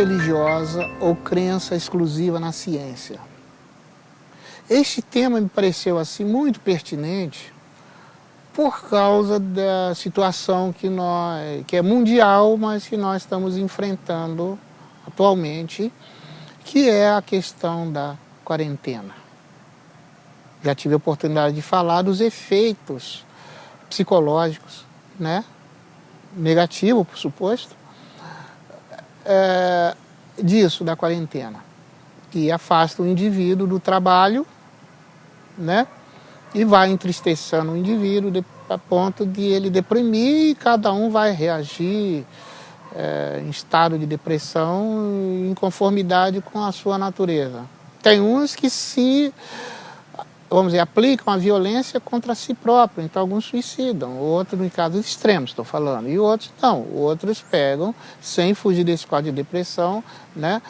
religiosa ou crença exclusiva na ciência. Este tema me pareceu assim muito pertinente por causa da situação que é mundial, mas que nós estamos enfrentando atualmente, que é a questão da quarentena. Já tive a oportunidade de falar dos efeitos psicológicos, né? Negativo, por suposto, disso, da quarentena, que afasta o indivíduo do trabalho, né? E vai entristecendo o indivíduo a ponto de ele deprimir, e cada um vai reagir em estado de depressão em conformidade com a sua natureza. Tem uns que vamos dizer, aplicam a violência contra si próprio, então alguns suicidam, outros, em casos extremos, estou falando, e outros não, outros pegam, sem fugir desse quadro de depressão, né,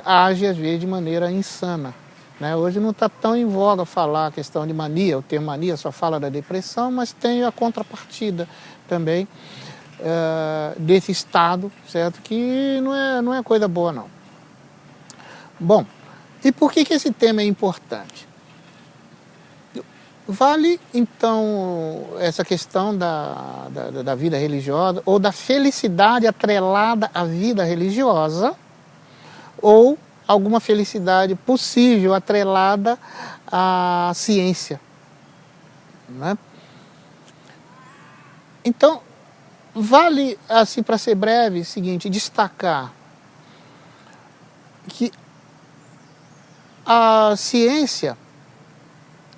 agem às vezes de maneira insana. Né? Hoje não está tão em voga falar a questão de mania, o termo mania só fala da depressão, mas tem a contrapartida também desse estado, certo? Que não é coisa boa, não. Bom, e por que esse tema é importante? Vale, então, essa questão da vida religiosa ou da felicidade atrelada à vida religiosa ou alguma felicidade possível atrelada à ciência, né? Então, vale, assim, para ser breve, o seguinte, destacar que a ciência,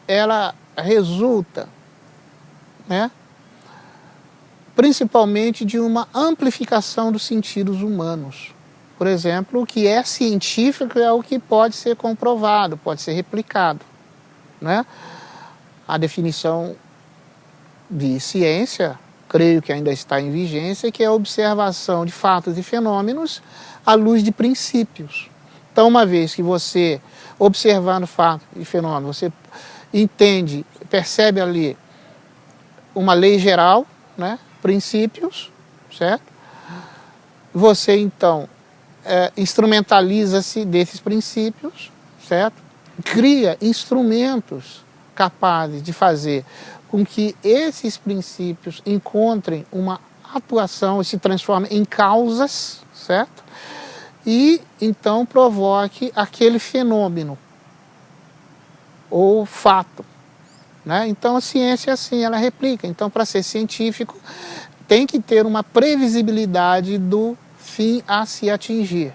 ela resulta, né, principalmente de uma amplificação dos sentidos humanos. Por exemplo, o que é científico é o que pode ser comprovado, pode ser replicado, né? A definição de ciência, creio que ainda está em vigência, que é a observação de fatos e fenômenos à luz de princípios. Então, uma vez que você, observando fatos e fenômenos, você entende, percebe ali uma lei geral, né? Princípios, certo? Você, então, instrumentaliza-se desses princípios, certo? Cria instrumentos capazes de fazer com que esses princípios encontrem uma atuação e se transformem em causas, certo? E então provoque aquele fenômeno ou fato, né? Então a ciência é assim, ela replica. Então, para ser científico, tem que ter uma previsibilidade do fim a se atingir.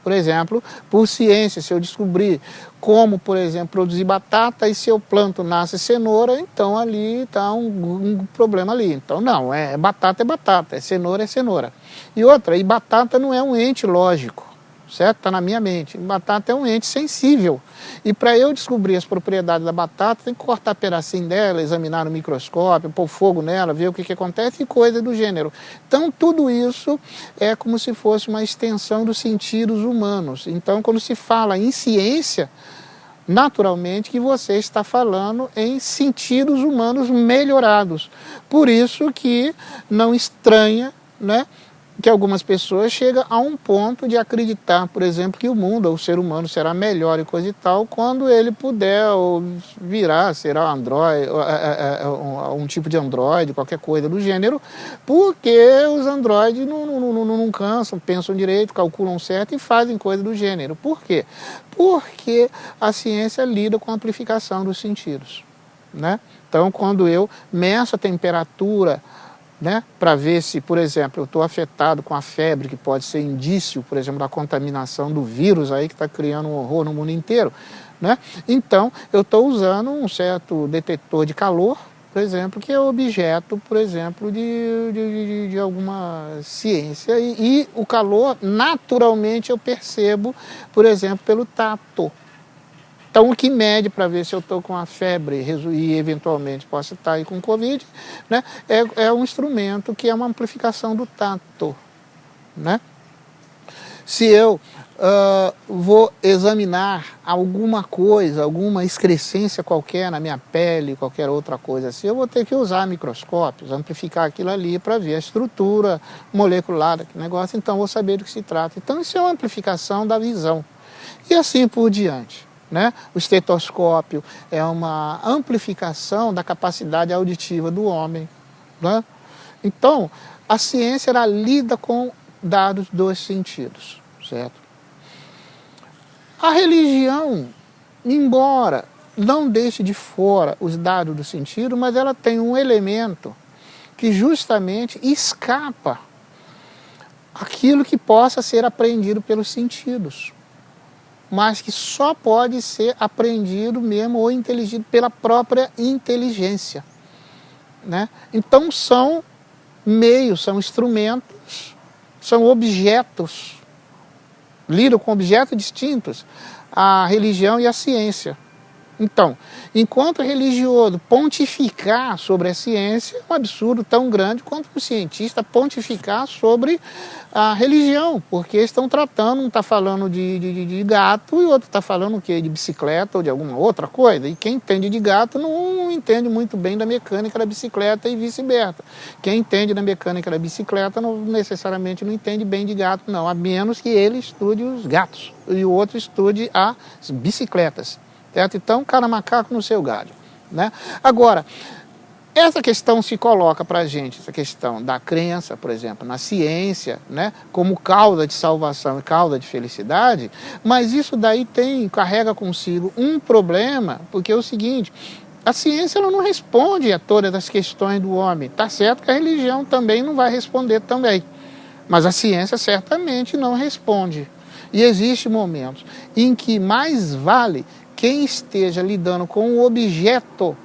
Por exemplo, por ciência, se eu descobrir como, por exemplo, produzir batata e se eu planto nasce cenoura, então ali está um problema ali. Então não, é batata, é cenoura, é cenoura. E outra, e batata não é um ente lógico, certo? Está na minha mente. Batata é um ente sensível. E para eu descobrir as propriedades da batata, tem que cortar pedacinho dela, examinar no microscópio, pôr fogo nela, ver o que acontece e coisa do gênero. Então, tudo isso é como se fosse uma extensão dos sentidos humanos. Então, quando se fala em ciência, naturalmente que você está falando em sentidos humanos melhorados. Por isso que não estranha, né, que algumas pessoas chegam a um ponto de acreditar, por exemplo, que o mundo, ou o ser humano será melhor e coisa e tal, quando ele puder ou virar, será Android, um tipo de Android, qualquer coisa do gênero, porque os Androids não cansam, pensam direito, calculam certo e fazem coisa do gênero. Por quê? Porque a ciência lida com a amplificação dos sentidos, né? Então, quando eu meço a temperatura, né, para ver se, por exemplo, eu estou afetado com a febre, que pode ser indício, por exemplo, da contaminação do vírus aí que está criando um horror no mundo inteiro, né? Então, eu estou usando um certo detetor de calor, por exemplo, que é objeto, por exemplo, de alguma ciência. E o calor, naturalmente, eu percebo, por exemplo, pelo tato. Então, o que mede para ver se eu estou com a febre e eventualmente posso estar aí com Covid, né, é um instrumento que é uma amplificação do tato, né? Se eu vou examinar alguma coisa, alguma excrescência qualquer na minha pele, qualquer outra coisa assim, eu vou ter que usar microscópios, amplificar aquilo ali para ver a estrutura molecular daquele negócio, então vou saber do que se trata. Então isso é uma amplificação da visão. E assim por diante. Né? O estetoscópio é uma amplificação da capacidade auditiva do homem. Né? Então, a ciência ela lida com dados dos sentidos, certo? A religião, embora não deixe de fora os dados do sentido, mas ela tem um elemento que justamente escapa aquilo que possa ser aprendido pelos sentidos, mas que só pode ser aprendido mesmo ou inteligido pela própria inteligência. Né? Então são meios, são instrumentos, são objetos, lidam com objetos distintos, a religião e a ciência. Então, enquanto o religioso pontificar sobre a ciência, é um absurdo tão grande quanto o cientista pontificar sobre a religião, porque estão tratando, um está falando de gato e o outro está falando o quê? De bicicleta ou de alguma outra coisa. E quem entende de gato não entende muito bem da mecânica da bicicleta e vice-versa. Quem entende da mecânica da bicicleta não necessariamente não entende bem de gato, não, a menos que ele estude os gatos e o outro estude as bicicletas. Certo? Então, cada macaco no seu galho. Né? Agora, essa questão se coloca para a gente, essa questão da crença, por exemplo, na ciência, né, como causa de salvação e causa de felicidade, mas isso daí carrega consigo um problema, porque é o seguinte, a ciência ela não responde a todas as questões do homem. Tá certo que a religião também não vai responder também, mas a ciência certamente não responde. E existem momentos em que mais vale quem esteja lidando com um objeto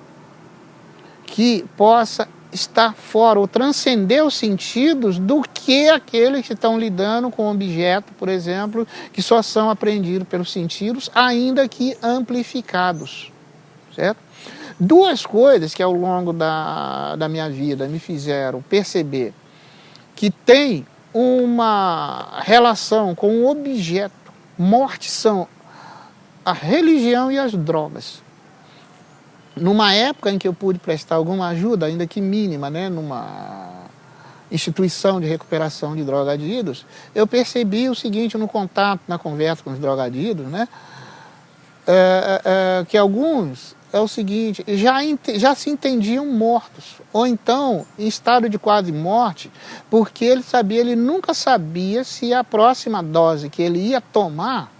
que possa estar fora ou transcender os sentidos do que aqueles que estão lidando com um objeto, por exemplo, que só são aprendidos pelos sentidos, ainda que amplificados. Certo? Duas coisas que ao longo da minha vida me fizeram perceber que tem uma relação com o objeto, morte, são a religião e as drogas. Numa época em que eu pude prestar alguma ajuda, ainda que mínima, né, numa instituição de recuperação de drogadidos, eu percebi o seguinte no contato, na conversa com os drogadidos, né, que alguns, é o seguinte, já se entendiam mortos, ou então em estado de quase morte, porque ele nunca sabia se a próxima dose que ele ia tomar,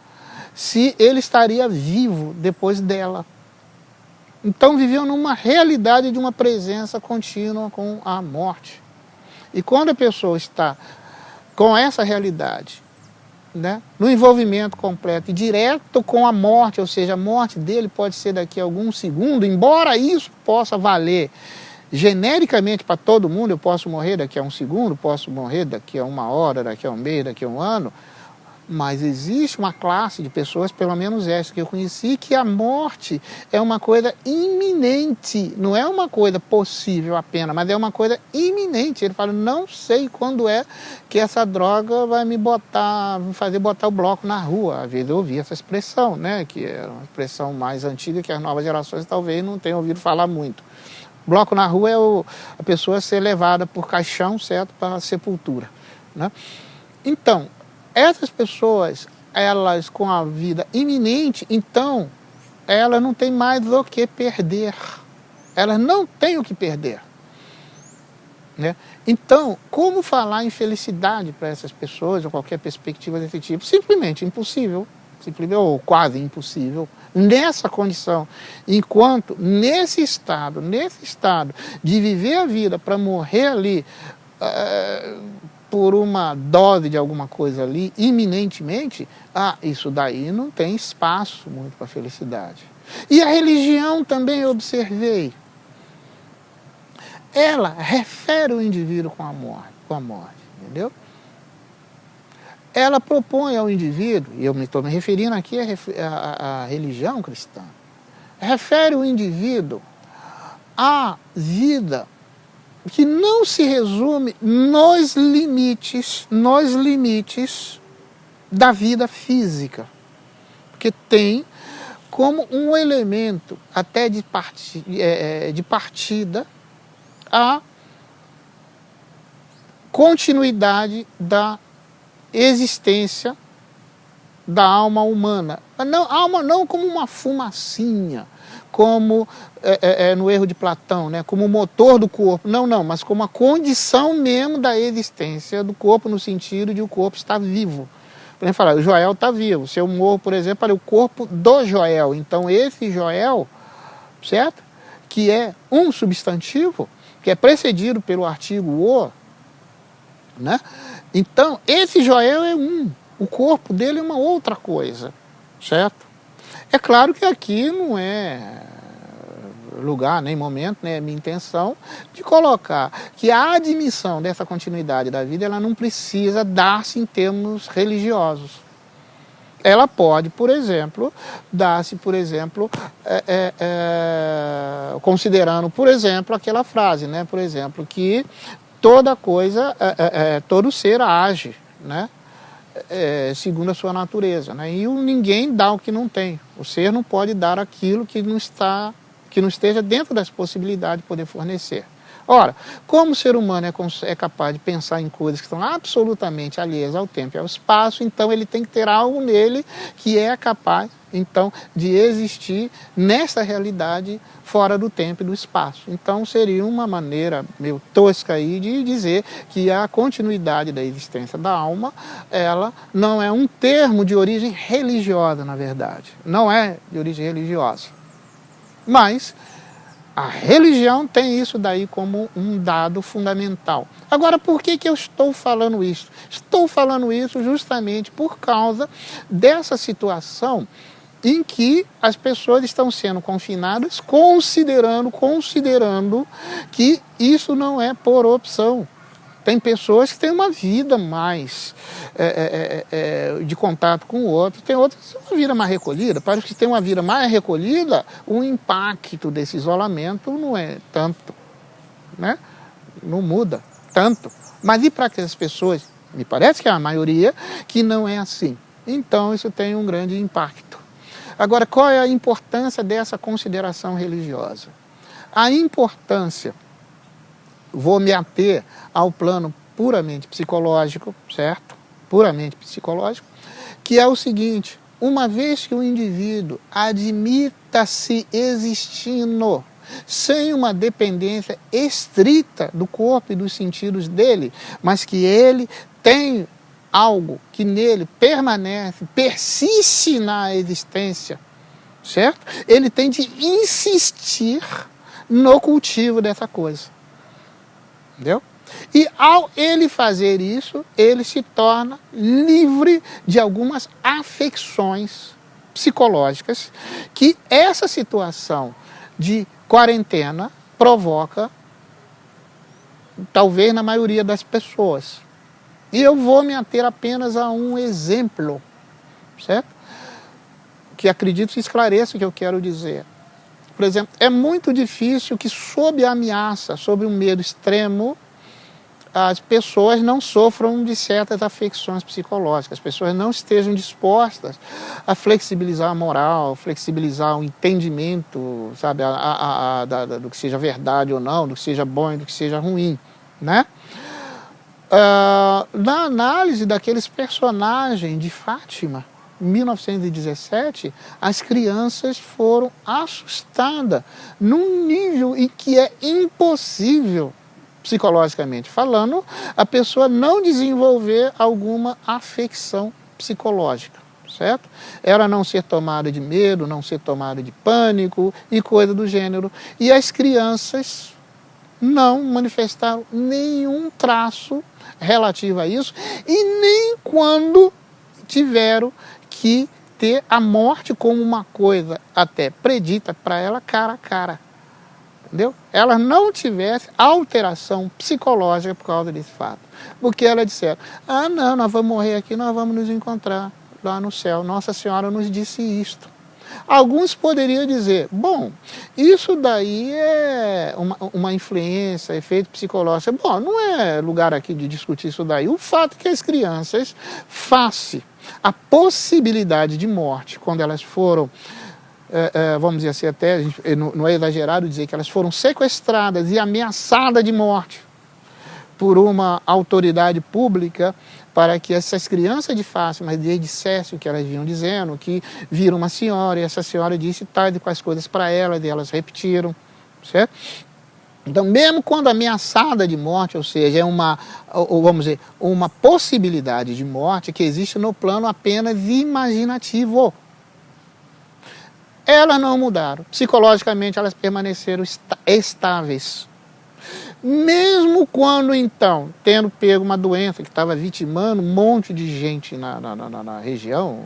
se ele estaria vivo depois dela. Então viviam numa realidade de uma presença contínua com a morte. E quando a pessoa está com essa realidade, né, no envolvimento completo e direto com a morte, ou seja, a morte dele pode ser daqui a algum segundo, embora isso possa valer genericamente para todo mundo, eu posso morrer daqui a um segundo, posso morrer daqui a uma hora, daqui a um mês, daqui a um ano, mas existe uma classe de pessoas, pelo menos essa que eu conheci, que a morte é uma coisa iminente, não é uma coisa possível apenas, mas é uma coisa iminente. Ele fala, não sei quando é que essa droga vai me fazer botar o bloco na rua. Às vezes eu ouvi essa expressão, né, que é uma expressão mais antiga que as novas gerações talvez não tenham ouvido falar muito. Bloco na rua é a pessoa ser levada por caixão, certo, para a sepultura. Né? Então, essas pessoas, elas com a vida iminente, então, elas não têm mais o que perder. Elas não têm o que perder. Né? Então, como falar em felicidade para essas pessoas, ou qualquer perspectiva desse tipo? Simplesmente impossível, ou quase impossível, nessa condição. Enquanto, nesse estado de viver a vida para morrer ali, por uma dose de alguma coisa ali, iminentemente, isso daí não tem espaço muito para felicidade. E a religião também eu observei. Ela refere o indivíduo com a morte, entendeu? Ela propõe ao indivíduo, e eu estou me referindo aqui à religião cristã, refere o indivíduo à vida que não se resume nos limites da vida física, porque tem como um elemento até de partida a continuidade da existência da alma humana. Não, alma não como uma fumacinha, como no erro de Platão, né, como o motor do corpo. Não, mas como a condição mesmo da existência do corpo, no sentido de o corpo estar vivo. Por exemplo, falar, o Joel está vivo. Se eu morro, por exemplo, é o corpo do Joel. Então, esse Joel, certo? Que é um substantivo, que é precedido pelo artigo o, né? Então, esse Joel é um. O corpo dele é uma outra coisa, certo? É claro que aqui não é lugar, nem momento, nem minha intenção de colocar que a admissão dessa continuidade da vida, ela não precisa dar-se em termos religiosos. Ela pode, por exemplo, dar-se, por exemplo, considerando, por exemplo, aquela frase, né? Por exemplo, que toda coisa, todo ser age, né? Segundo a sua natureza, né? E ninguém dá o que não tem. O ser não pode dar aquilo que não esteja dentro das possibilidades de poder fornecer. Ora, como o ser humano é capaz de pensar em coisas que estão absolutamente alheias ao tempo e ao espaço, então ele tem que ter algo nele que é capaz, então, de existir nessa realidade fora do tempo e do espaço. Então seria uma maneira meio tosca aí de dizer que a continuidade da existência da alma, ela não é um termo de origem religiosa, na verdade. Não é de origem religiosa. Mas a religião tem isso daí como um dado fundamental. Agora, por que eu estou falando isso? Estou falando isso justamente por causa dessa situação em que as pessoas estão sendo confinadas considerando que isso não é por opção. Tem pessoas que têm uma vida mais de contato com o outro, tem outras que têm uma vida mais recolhida. Para os que têm uma vida mais recolhida, o impacto desse isolamento não é tanto, né? Não muda tanto. Mas e para aquelas pessoas, me parece que é a maioria, que não é assim. Então isso tem um grande impacto. Agora, qual é a importância dessa consideração religiosa? A importância, vou me ater ao plano puramente psicológico, certo? Puramente psicológico, que é o seguinte: uma vez que o indivíduo admita-se existindo, sem uma dependência estrita do corpo e dos sentidos dele, mas que ele tem algo que nele permanece, persiste na existência, certo? Ele tem de insistir no cultivo dessa coisa. Entendeu? E ao ele fazer isso, ele se torna livre de algumas afecções psicológicas que essa situação de quarentena provoca, talvez na maioria das pessoas. E eu vou me ater apenas a um exemplo, certo? Que acredito que esclareça o que eu quero dizer. Por exemplo, é muito difícil que sob a ameaça, sob um medo extremo, as pessoas não sofram de certas afecções psicológicas, as pessoas não estejam dispostas a flexibilizar a moral, flexibilizar o entendimento, sabe, do que seja verdade ou não, do que seja bom e do que seja ruim, né? Na análise daqueles personagens de Fátima, em 1917, as crianças foram assustadas num nível em que é impossível, psicologicamente falando, a pessoa não desenvolver alguma afecção psicológica, certo? Ela não ser tomada de medo, não ser tomada de pânico e coisa do gênero. E as crianças não manifestaram nenhum traço relativo a isso, e nem quando tiveram que ter a morte como uma coisa até predita para ela cara a cara. Entendeu? Elas não tivessem alteração psicológica por causa desse fato. Porque elas disseram: ah, não, nós vamos morrer aqui, nós vamos nos encontrar lá no céu. Nossa Senhora nos disse isto. Alguns poderiam dizer: bom, isso daí é uma influência, efeito psicológico. Bom, não é lugar aqui de discutir isso daí. O fato é que as crianças, face a possibilidade de morte, quando elas foram, vamos dizer assim, até não é exagerado dizer que elas foram sequestradas e ameaçadas de morte por uma autoridade pública, para que essas crianças de Fátima dissessem o que elas vinham dizendo, que viram uma senhora, e essa senhora disse tais e quais coisas para elas, e elas repetiram, certo? Então, mesmo quando ameaçada de morte, ou seja, é vamos dizer, uma possibilidade de morte que existe no plano apenas imaginativo, elas não mudaram. Psicologicamente, elas permaneceram estáveis. Mesmo quando, então, tendo pego uma doença que estava vitimando um monte de gente na região,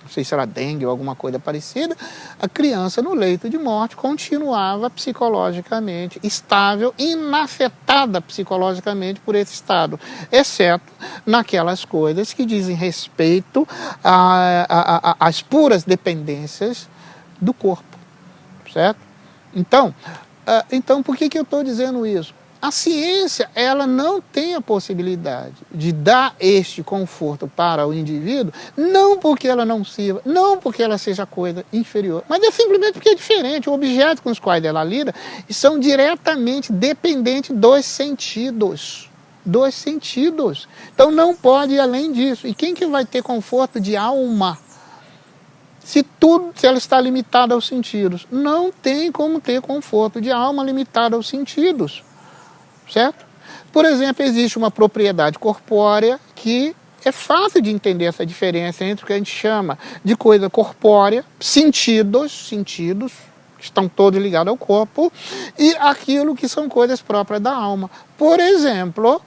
não sei se era dengue ou alguma coisa parecida, a criança no leito de morte continuava psicologicamente estável, inafetada psicologicamente por esse estado, exceto naquelas coisas que dizem respeito às puras dependências do corpo, certo? Então por que eu estou dizendo isso? A ciência, ela não tem a possibilidade de dar este conforto para o indivíduo, não porque ela não sirva, não porque ela seja coisa inferior, mas é simplesmente porque é diferente. O objeto com os quais ela lida são diretamente dependentes dos sentidos. Dos sentidos. Então não pode ir além disso. E quem que vai ter conforto de alma? Se ela está limitada aos sentidos. Não tem como ter conforto de alma limitada aos sentidos. Certo? Por exemplo, existe uma propriedade corpórea que é fácil de entender essa diferença entre o que a gente chama de coisa corpórea, sentidos, que estão todos ligados ao corpo, e aquilo que são coisas próprias da alma. Por exemplo,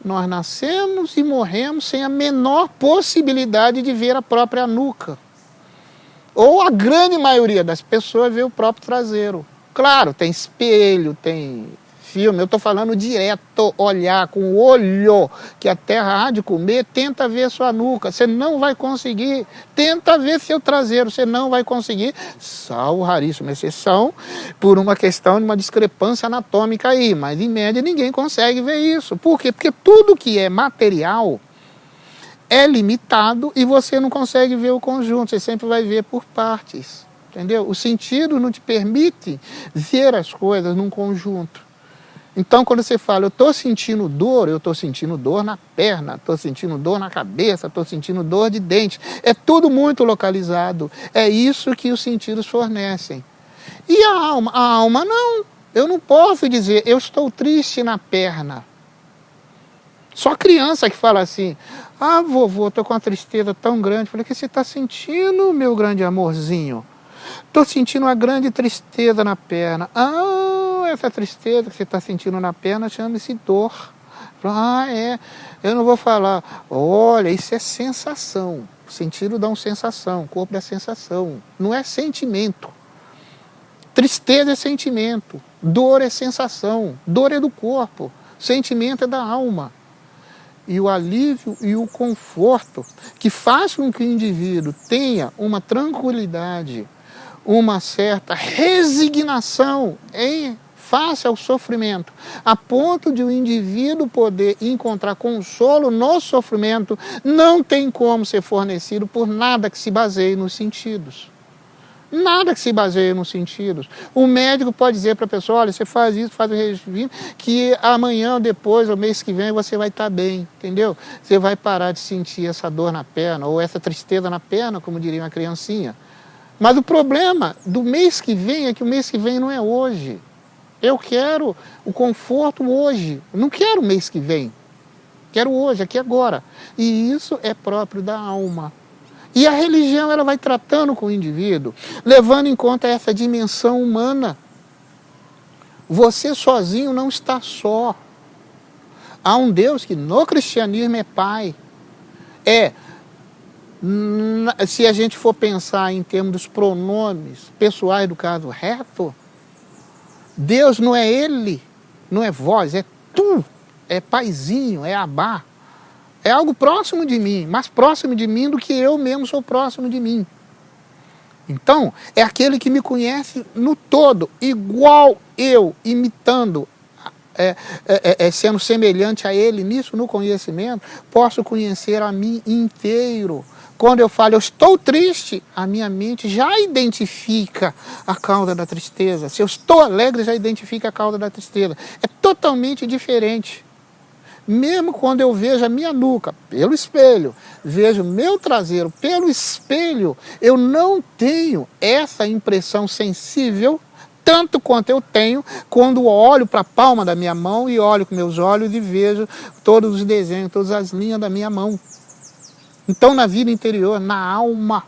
nós nascemos e morremos sem a menor possibilidade de ver a própria nuca. Ou a grande maioria das pessoas vê o próprio traseiro. Claro, tem espelho, tem filme, eu estou falando direto, olhar com o olho, que a terra há de comer, tenta ver sua nuca, você não vai conseguir, tenta ver seu traseiro, você não vai conseguir, salvo raríssima exceção, por uma questão de uma discrepância anatômica aí, mas em média ninguém consegue ver isso. Por quê? Porque tudo que é material é limitado e você não consegue ver o conjunto, você sempre vai ver por partes, entendeu? O sentido não te permite ver as coisas num conjunto. Então, quando você fala, eu estou sentindo dor na perna, estou sentindo dor na cabeça, estou sentindo dor de dente. É tudo muito localizado. É isso que os sentidos fornecem. E a alma? A alma não. Eu não posso dizer, eu estou triste na perna. Só criança que fala assim, vovô, estou com uma tristeza tão grande. Eu falei, o que você está sentindo, meu grande amorzinho? Estou sentindo uma grande tristeza na perna. Essa tristeza que você está sentindo na perna chama-se dor. Eu não vou falar. Olha, isso é sensação. O sentido dá uma sensação, o corpo dá sensação. Não é sentimento. Tristeza é sentimento, dor é sensação, dor é do corpo, sentimento é da alma. E o alívio e o conforto que faz com que o indivíduo tenha uma tranquilidade, uma certa resignação em face ao sofrimento, a ponto de o indivíduo poder encontrar consolo no sofrimento, não tem como ser fornecido por nada que se baseie nos sentidos. Nada que se baseie nos sentidos. O médico pode dizer para a pessoa, olha, você faz isso, faz o regime, que amanhã, depois, ou mês que vem, você vai estar bem, entendeu? Você vai parar de sentir essa dor na perna, ou essa tristeza na perna, como diria uma criancinha. Mas o problema do mês que vem é que o mês que vem não é hoje. Eu quero o conforto hoje, não quero o mês que vem. Quero hoje, aqui agora. E isso é próprio da alma. E a religião, ela vai tratando com o indivíduo, levando em conta essa dimensão humana. Você sozinho não está só. Há um Deus que no cristianismo é Pai. Se a gente for pensar em termos dos pronomes pessoais do caso reto, Deus não é ele, não é vós, é tu, é paizinho, é Abá. É algo próximo de mim, mais próximo de mim do que eu mesmo sou próximo de mim. Então, é aquele que me conhece no todo, igual eu, imitando sendo semelhante a Ele nisso, no conhecimento, posso conhecer a mim inteiro. Quando eu falo, eu estou triste, a minha mente já identifica a causa da tristeza. Se eu estou alegre, já identifica a causa da tristeza. É totalmente diferente. Mesmo quando eu vejo a minha nuca pelo espelho, vejo o meu traseiro pelo espelho, eu não tenho essa impressão sensível tanto quanto eu tenho quando olho para a palma da minha mão e olho com meus olhos e vejo todos os desenhos, todas as linhas da minha mão. Então, na vida interior, na alma,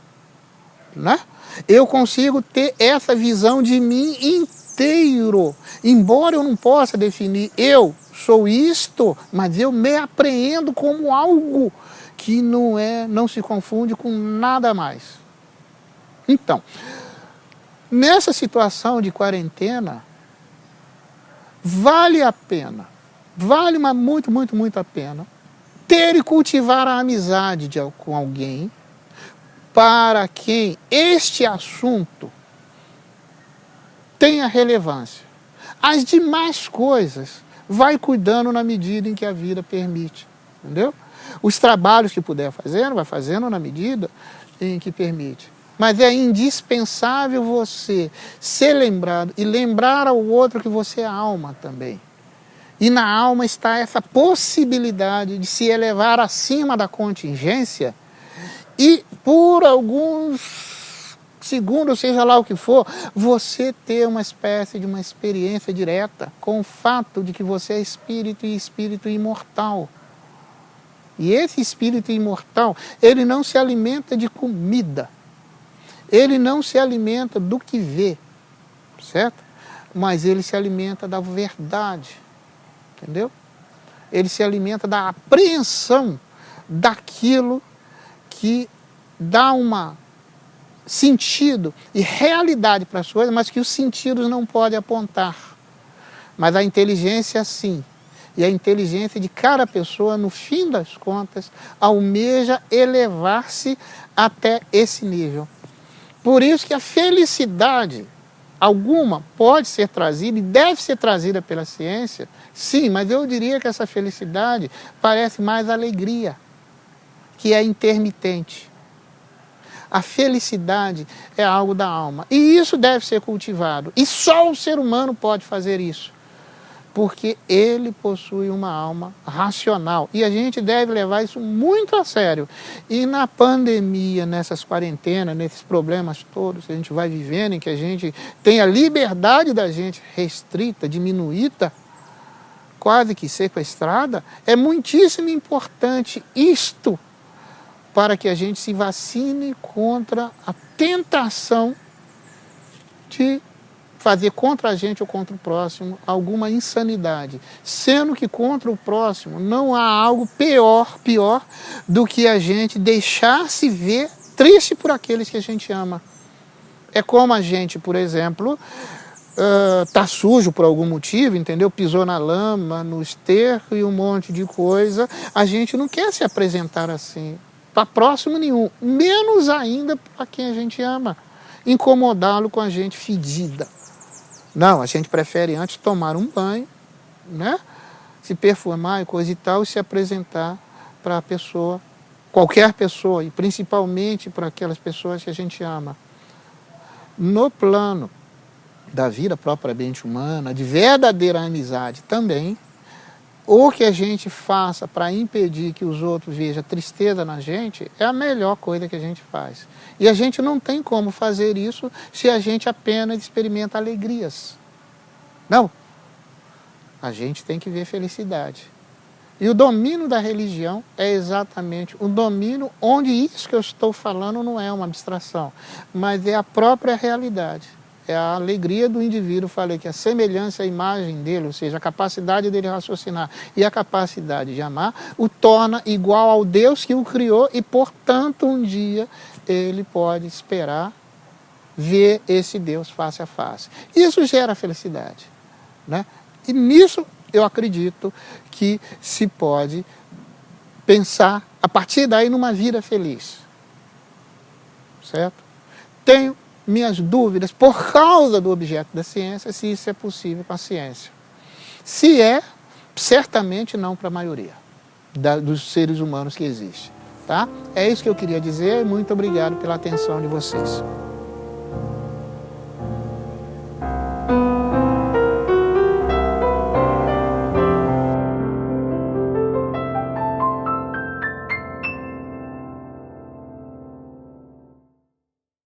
né? Eu consigo ter essa visão de mim inteiro. Embora eu não possa definir, eu sou isto, mas eu me apreendo como algo que não se confunde com nada mais. Então, nessa situação de quarentena, vale a pena, vale muito, muito, muito a pena, ter e cultivar a amizade com alguém para quem este assunto tenha relevância. As demais coisas vai cuidando na medida em que a vida permite, entendeu? Os trabalhos que puder fazendo, vai fazendo na medida em que permite. Mas é indispensável você ser lembrado e lembrar ao outro que você é alma também. E na alma está essa possibilidade de se elevar acima da contingência e por alguns segundos, seja lá o que for, você ter uma espécie de uma experiência direta com o fato de que você é espírito e espírito imortal. E esse espírito imortal, ele não se alimenta de comida, ele não se alimenta do que vê, certo? Mas ele se alimenta da verdade. Entendeu? Ele se alimenta da apreensão daquilo que dá um sentido e realidade para as coisas, mas que os sentidos não podem apontar. Mas a inteligência sim. E a inteligência de cada pessoa, no fim das contas, almeja elevar-se até esse nível. Por isso que a felicidade alguma pode ser trazida e deve ser trazida pela ciência, sim, mas eu diria que essa felicidade parece mais alegria, que é intermitente. A felicidade é algo da alma, e isso deve ser cultivado, e só o ser humano pode fazer isso, porque ele possui uma alma racional, e a gente deve levar isso muito a sério. E na pandemia, nessas quarentenas, nesses problemas todos que a gente vai vivendo, em que a gente tem a liberdade da gente restrita, diminuída, quase que sequestrada, é muitíssimo importante isto para que a gente se vacine contra a tentação de fazer contra a gente ou contra o próximo alguma insanidade, sendo que contra o próximo não há algo pior do que a gente deixar-se ver triste por aqueles que a gente ama. É como a gente, por exemplo, tá sujo por algum motivo, entendeu? Pisou na lama, no esterco e um monte de coisa. A gente não quer se apresentar assim para próximo nenhum, menos ainda para quem a gente ama, incomodá-lo com a gente fedida. Não, a gente prefere antes tomar um banho, né? Se perfumar e coisa e tal, e se apresentar para a pessoa, qualquer pessoa, e principalmente para aquelas pessoas que a gente ama. No plano da vida propriamente humana, de verdadeira amizade também, o que a gente faça para impedir que os outros vejam tristeza na gente é a melhor coisa que a gente faz. E a gente não tem como fazer isso se a gente apenas experimenta alegrias. Não. A gente tem que ver felicidade. E o domínio da religião é exatamente o domínio onde isso que eu estou falando não é uma abstração, mas é a própria realidade. É a alegria do indivíduo, falei que a semelhança à imagem dele, ou seja, a capacidade dele raciocinar e a capacidade de amar, o torna igual ao Deus que o criou e, portanto, um dia ele pode esperar ver esse Deus face a face. Isso gera felicidade, né? E nisso eu acredito que se pode pensar, a partir daí, numa vida feliz. Certo? Tenho minhas dúvidas por causa do objeto da ciência, se isso é possível com a ciência. Se é, certamente não para a maioria dos seres humanos que existem. Tá? É isso que eu queria dizer. Muito obrigado pela atenção de vocês.